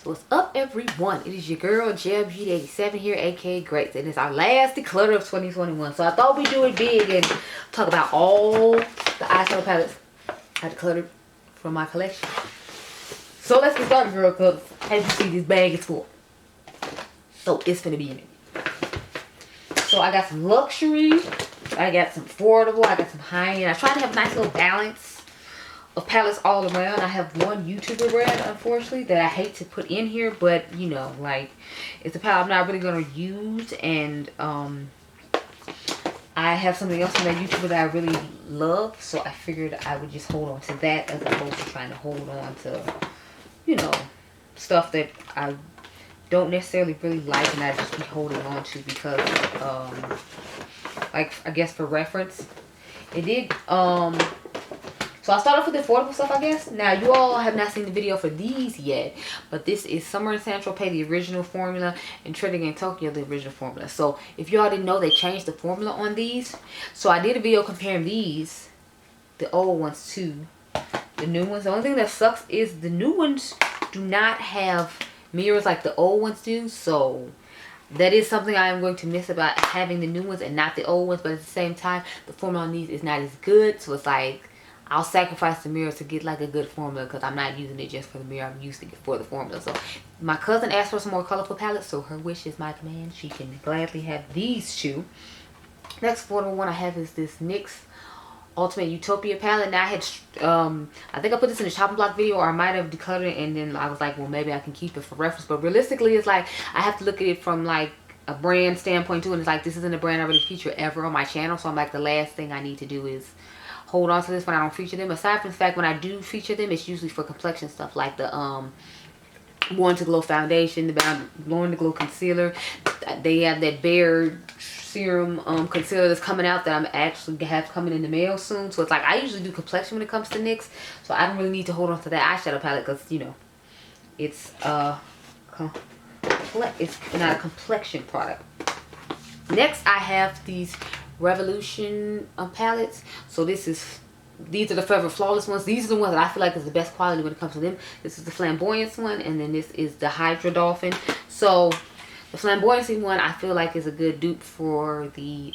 So what's up, everyone? It is your girl Beauty 87 here, aka Grace, and it's our last declutter of 2021. So I thought we'd do it big and talk about all the eyeshadow palettes I decluttered from my collection. So let's get started, girl, because as you see, this bag is full. So it's gonna be in it. So I got some luxury, I got some affordable, I got some high-end. I tried to have a nice little balance of palettes all around. I have one YouTuber brand, unfortunately, that I hate to put in here, but you know, like, it's a palette I'm not really gonna use, and I have something else from that YouTuber that I really love, so I figured I would just hold on to that as opposed to trying to hold on to, you know, stuff that I don't necessarily really like and I just be holding on to because like, I guess for reference, it did so I started off with the affordable stuff, I guess. Now, you all have not seen the video for these yet, but this is Summer in Saint-Tropez, the original formula, and Trending in Tokyo, the original formula. So if you all didn't know, they changed the formula on these. So I did a video comparing these, the old ones, to the new ones. The only thing that sucks is the new ones do not have mirrors like the old ones do. So that is something I am going to miss about having the new ones and not the old ones. But at the same time, the formula on these is not as good. So it's like, I'll sacrifice the mirror to get like a good formula because I'm not using it just for the mirror. I'm using it for the formula. So my cousin asked for some more colorful palettes, so her wish is my command. She can gladly have these two. Next affordable one I have is this NYX Ultimate Utopia palette. Now I had, I think I put this in the shopping block video, or I might have decluttered it, and then I was like, well, maybe I can keep it for reference. But realistically, it's like, I have to look at it from like a brand standpoint too, and it's like, this isn't a brand I really feature ever on my channel. So I'm like, the last thing I need to do is hold on to this when I don't feature them. Aside from the fact when I do feature them, it's usually for complexion stuff like the Born to Glow foundation, the Born to Glow concealer. They have that Bare serum concealer that's coming out that I'm actually have coming in the mail soon. So it's like, I usually do complexion when it comes to NYX, so I don't really need to hold on to that eyeshadow palette because, you know, it's it's not a complexion product. Next, I have these Revolution palettes. So these are the Forever Flawless ones. These are the ones that I feel like is the best quality when it comes to them. This is the Flamboyance one, and then this is the Hydra Dolphin. So the Flamboyancy one I feel like is a good dupe for the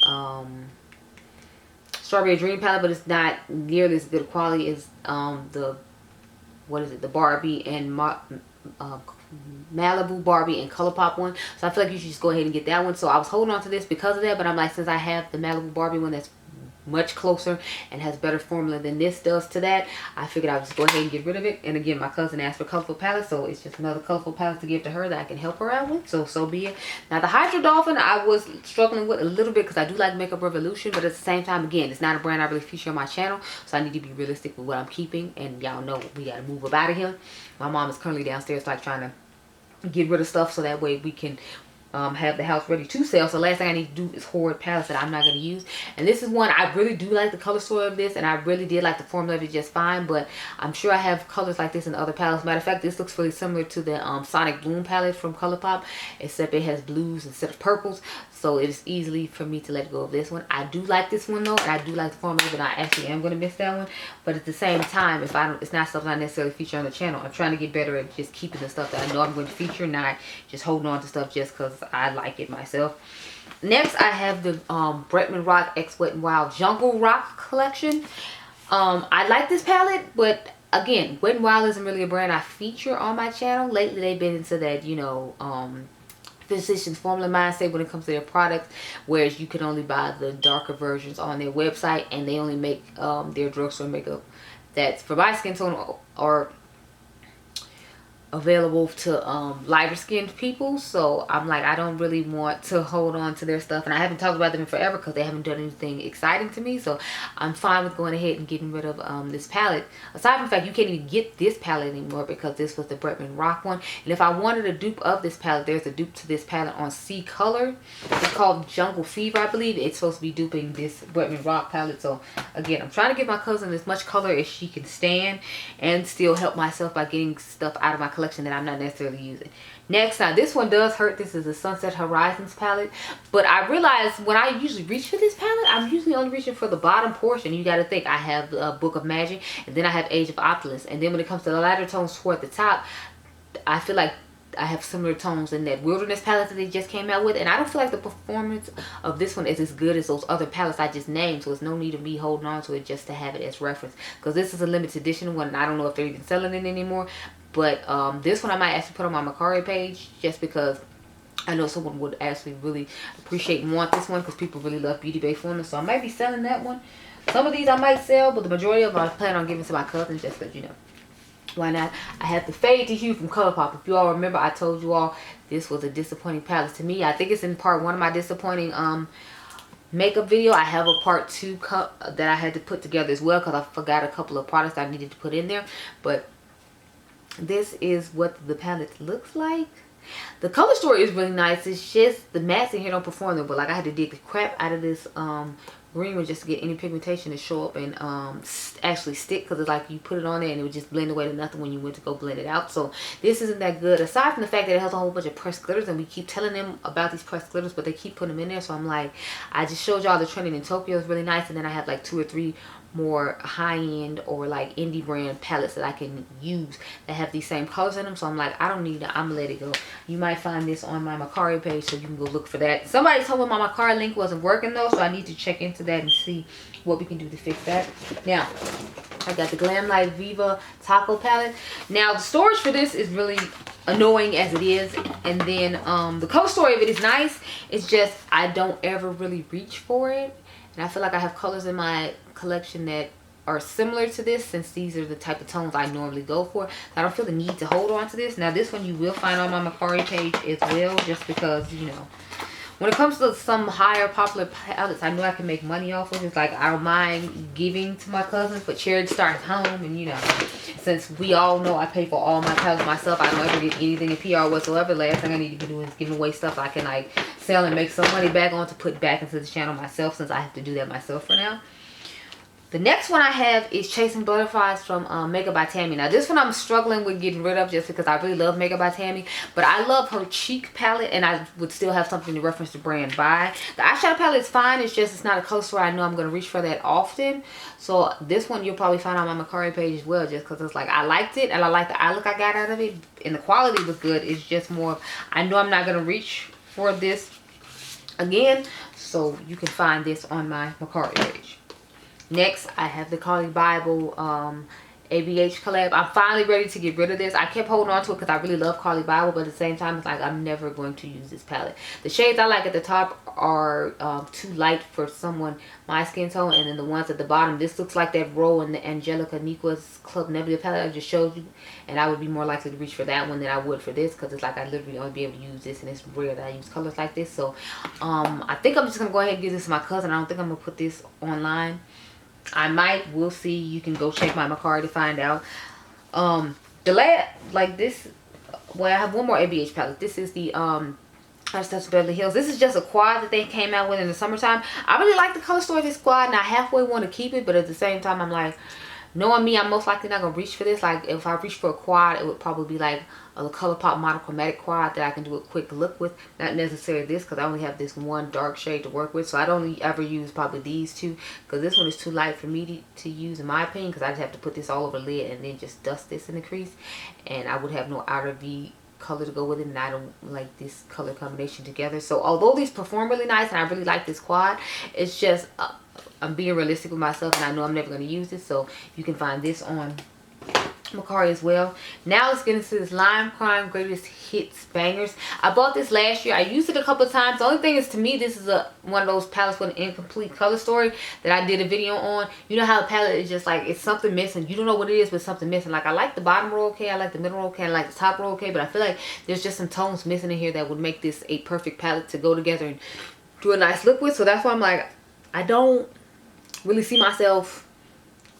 Strawberry Dream palette, but it's not nearly as good quality as the, what is it, the Barbie and Malibu Barbie and Colourpop one. So I feel like you should just go ahead and get that one. So I was holding on to this because of that, but I'm like, since I have the Malibu Barbie one that's much closer and has better formula than this does to that, I figured I would just go ahead and get rid of it. And again, my cousin asked for colorful palettes, so it's just another colorful palette to give to her that I can help her out with. So be it. Now the Hydra Dolphin I was struggling with a little bit because I do like Makeup Revolution, but at the same time, again, it's not a brand I really feature on my channel, so I need to be realistic with what I'm keeping. And y'all know we gotta move up out of here. My mom is currently downstairs like trying to get rid of stuff so that way we can have the house ready to sell. So last thing I need to do is hoard palettes that I'm not going to use. And this is one I really do like the color story of this, and I really did like the formula of it just fine, but I'm sure I have colors like this in other palettes. Matter of fact, this looks really similar to the Sonic Bloom palette from Colourpop, except it has blues instead of purples. So it is easily for me to let go of this one. I do like this one though, and I do like the formula, but I actually am going to miss that one. But at the same time, if I don't, it's not something I necessarily feature on the channel. I'm trying to get better at just keeping the stuff that I know I'm going to feature, not just holding on to stuff just because I like it myself. Next, I have the Bretman Rock X Wet n Wild Jungle Rock collection. I like this palette, but again, Wet n Wild isn't really a brand I feature on my channel. Lately, they've been into that, you know, physician's formula mindset when it comes to their products, whereas you can only buy the darker versions on their website, and they only make their drugstore makeup that's for my skin tone or available to lighter skinned people. So I'm like, I don't really want to hold on to their stuff, and I haven't talked about them in forever because they haven't done anything exciting to me. So I'm fine with going ahead and getting rid of this palette. Aside from the fact you can't even get this palette anymore because this was the Bretman Rock one, and if I wanted a dupe of this palette, there's a dupe to this palette on C Color. It's called Jungle Fever, I believe. It's supposed to be duping this Bretman Rock palette. So again, I'm trying to give my cousin as much color as she can stand and still help myself by getting stuff out of my collection that I'm not necessarily using. Next, now this one does hurt. This is the Sunset Horizons palette, but I realized when I usually reach for this palette, I'm usually only reaching for the bottom portion. You got to think, I have Book of Magic, and then I have Age of Opulence, and then when it comes to the lighter tones toward the top, I feel like I have similar tones in that Wilderness palette that they just came out with, and I don't feel like the performance of this one is as good as those other palettes I just named, so there's no need of me holding on to it just to have it as reference, because this is a limited edition one, and I don't know if they're even selling it anymore. But this one I might actually put on my Mercari page, just because I know someone would actually really appreciate and want this one, because people really love beauty-based women. So I might be selling that one. Some of these I might sell, but the majority of them I plan on giving to my cousins, just because, you know, why not? I have the Fade to Hue from Colourpop. If you all remember, I told you all this was a disappointing palette to me. I think it's in part 1 of my disappointing makeup video. I have a part 2 that I had to put together as well, because I forgot a couple of products I needed to put in there. But this is what the palette looks like. The color story is really nice. It's just the mattes in here don't perform though, but like I had to dig the crap out of this green one just to get any pigmentation to show up and actually stick, because it's like you put it on there and it would just blend away to nothing when you went to go blend it out. So this isn't that good, aside from the fact that it has a whole bunch of pressed glitters, and we keep telling them about these pressed glitters, but they keep putting them in there. So I'm like, I just showed y'all the trend in Utopia is really nice, and then I have like 2 or 3 more high-end or like indie brand palettes that I can use that have these same colors in them. So I'm like, I don't need it, I'm gonna let it go. You might find this on my Mercari page, so you can go look for that. Somebody told me my Mercari link wasn't working though, so I need to check into that and see what we can do to fix that. Now I got the Glam Light Viva Taco palette. Now the storage for this is really annoying as it is, and then the color story of it is nice. It's just I don't ever really reach for it, and I feel like I have colors in my collection that are similar to this, since these are the type of tones I normally go for. I don't feel the need to hold on to this. Now this one you will find on my Mercari page as well, just because, you know, when it comes to some higher popular palettes I know I can make money off of. It's like I don't mind giving to my cousins, but charity starts home, and you know, since we all know I pay for all my palettes myself, I don't ever get anything in PR whatsoever. Last thing I need to be doing is giving away stuff I can like sell and make some money back on to put back into the channel myself, since I have to do that myself for now. The next one I have is Chasing Butterflies from Makeup by Tammy. Now this one I'm struggling with getting rid of, just because I really love Makeup by Tammy, but I love her cheek palette, and I would still have something to reference the brand by. The eyeshadow palette is fine, it's just it's not a color story I know I'm going to reach for that often. So this one you'll probably find on my Mercari page as well, just because it's like I liked it and I like the eye look I got out of it, and the quality was good. It's just more, I know I'm not going to reach for this again, so you can find this on my Mercari page. Next, I have the Carly Bible ABH collab. I'm finally ready to get rid of this. I kept holding on to it because I really love Carly Bible, but at the same time, it's like I'm never going to use this palette. The shades I like at the top are too light for someone my skin tone, and then the ones at the bottom, this looks like that roll in the Angelica Niqua's Club Nebula palette I just showed you, and I would be more likely to reach for that one than I would for this, because it's like I literally only be able to use this, and it's rare that I use colors like this. So I think I'm just going to go ahead and give this to my cousin. I don't think I'm going to put this online. I might, we'll see. You can go check my Mercari to find out. The last, like this, well, I have one more ABH palette. This is the Stuff Beverly Hills. This is just a quad that they came out with in the summertime. I really like the color story of this quad, and I halfway want to keep it, but at the same time I'm like, knowing me, I'm most likely not gonna reach for this. Like if I reach for a quad, it would probably be like a Colourpop monochromatic quad that I can do a quick look with, not necessarily this, because I only have this one dark shade to work with. So I don't ever use probably these two, because this one is too light for me to use in my opinion, because I just have to put this all over the lid and then just dust this in the crease, and I would have no outer V color to go with it, and I don't like this color combination together. So although these perform really nice and I really like this quad, it's just I'm being realistic with myself, and I know I'm never going to use this. So you can find this on Mercari as well. Now let's get into this Lime Crime Greatest Hits Bangers. I bought this last year. I used it a couple of times. The only thing is, to me, this is one of those palettes with an incomplete color story that I did a video on. You know how a palette is just like, it's something missing. You don't know what it is, but something missing. Like I like the bottom row okay, I like the middle row okay, I like the top row okay, but I feel like there's just some tones missing in here that would make this a perfect palette to go together and do a nice look with. So that's why I'm like, I don't really see myself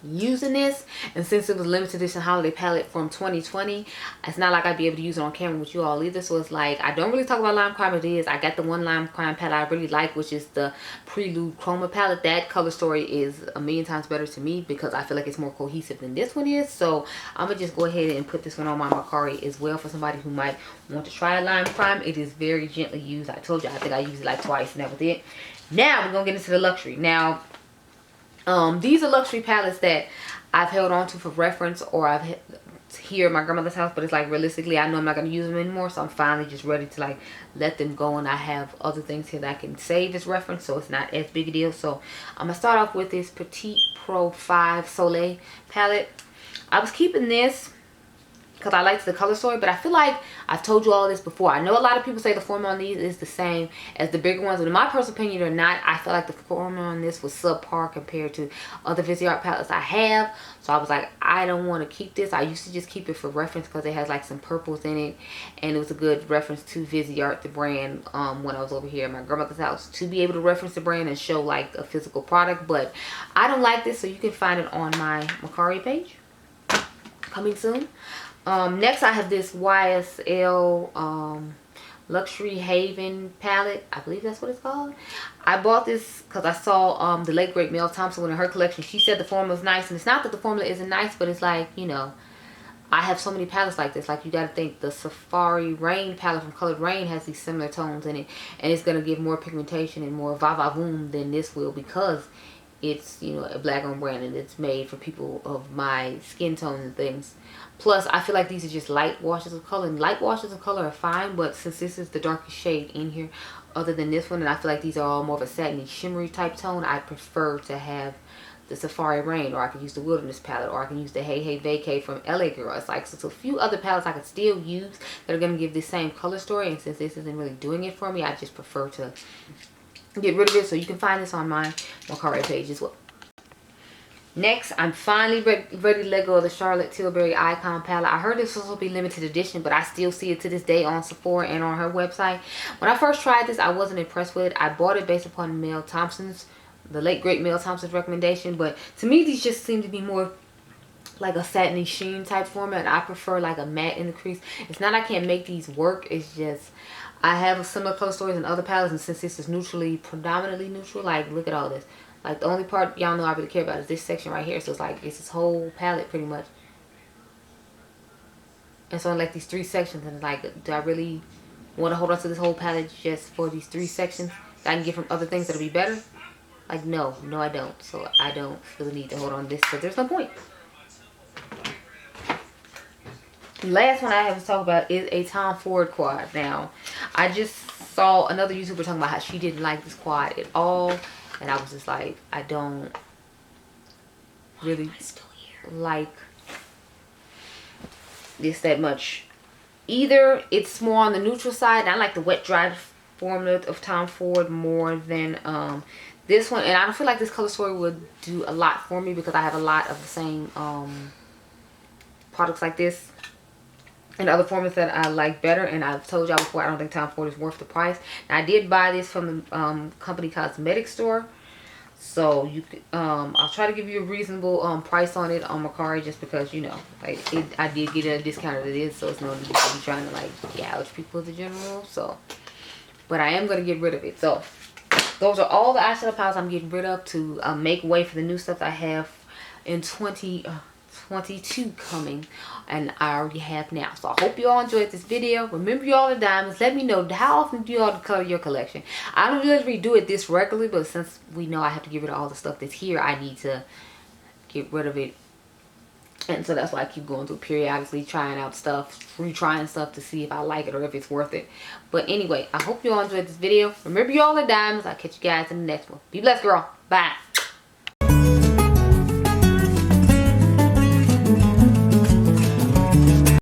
using this, and since it was limited edition holiday palette from 2020, it's not like I'd be able to use it on camera with you all either. So it's like I don't really talk about Lime Crime. It is, I got the one Lime Crime palette I really like, which is the Prelude Chroma palette. That color story is a million times better to me because I feel like it's more cohesive than this one is. So I'm gonna just go ahead and put this one on my Mercari as well for somebody who might want to try Lime Crime. It is very gently used. I told you, I think I used it like twice and that was it. Now we're gonna get into the luxury. Now these are luxury palettes that I've held on to for reference, or I've here at my grandmother's house, but it's like realistically I know I'm not going to use them anymore, so I'm finally just ready to like let them go, and I have other things here that I can save as reference, so it's not as big a deal. So I'm gonna start off with this Petite Pro 5 Soleil palette. I was keeping this because I liked the color story, but I feel like I've told you all this before. I know a lot of people say the formula on these is the same as the bigger ones, but in my personal opinion they're not. I feel like the formula on this was subpar compared to other Viseart palettes I have, so I was like, I don't want to keep this. I used to just keep it for reference because it has like some purples in it, and it was a good reference to Viseart, the brand, when I was over here at my grandmother's house, to be able to reference the brand and show like a physical product. But I don't like this, so you can find it on my Bakerie page, coming soon. Next I have this YSL Luxury Haven palette. I believe that's what it's called. I bought this because I saw the late great Mel Thompson in her collection. She said the formula was nice, and it's not that the formula isn't nice, but it's like, you know, I have so many palettes like this. Like, you got to think the Safari Rain palette from Colored Rain has these similar tones in it, and it's going to give more pigmentation and more va-va-voom than this will, because it's, you know, a black owned brand and it's made for people of my skin tone and things. Plus, I feel like these are just light washes of color, and light washes of color are fine, but since this is the darkest shade in here other than this one, and I feel like these are all more of a satiny shimmery type tone, I prefer to have the Safari Rain, or I can use the Wilderness palette, or I can use the Hey Hey Vacay from LA Girl. It's like, so it's a few other palettes I could still use that are going to give this same color story, and since this isn't really doing it for me, I just prefer to get rid of it. So you can find this on my Bakerie page as well. Next, I'm finally ready to let go of the Charlotte Tilbury Icon palette. I heard this was supposed to be limited edition, but I still see it to this day on Sephora and on her website. When I first tried this, I wasn't impressed with it. I bought it based upon Mel Thompson's, the late great Mel Thompson's recommendation, but to me these just seem to be more like a satiny sheen type format, and I prefer like a matte in the crease. It's not I can't make these work, it's just I have similar color stories in other palettes, and since this is predominantly neutral, like look at all this. Like, the only part y'all know I really care about is this section right here. So it's like, it's this whole palette pretty much. And so in like these 3 sections, and it's like, do I really want to hold on to this whole palette just for these 3 sections that I can get from other things that'll be better? Like, no I don't. So I don't really need to hold on to this, because there's no point. The last one I have to talk about is a Tom Ford quad. Now, I just saw another YouTuber talking about how she didn't like this quad at all. And I was just like, I don't really like this that much. Either it's more on the neutral side, and I like the wet dry formula of Tom Ford more than this one. And I don't feel like this color story would do a lot for me, because I have a lot of the same products like this and other formulas that I like better. And I've told y'all before, I don't think Tom Ford is worth the price. Now, I did buy this from the company cosmetic store, so you could, I'll try to give you a reasonable price on it on Bakerie, just because, you know, like I did get it at a discount as it is, so it's no need to be trying to like gouge people as a general. So, but I am going to get rid of it. So those are all the eyeshadow palettes I'm getting rid of to make way for the new stuff I have in 2022 coming, and I already have now. So I hope you all enjoyed this video. Remember, you all are diamonds. Let me know, how often do you all declutter your collection? I don't really do it this regularly, but since we know I have to get rid of all the stuff that's here, I need to get rid of it. And so that's why I keep going through periodically, trying out stuff, retrying stuff to see if I like it or if it's worth it. But anyway, I hope you all enjoyed this video. Remember, you all are diamonds. I'll catch you guys in the next one. Be blessed, girl. Bye.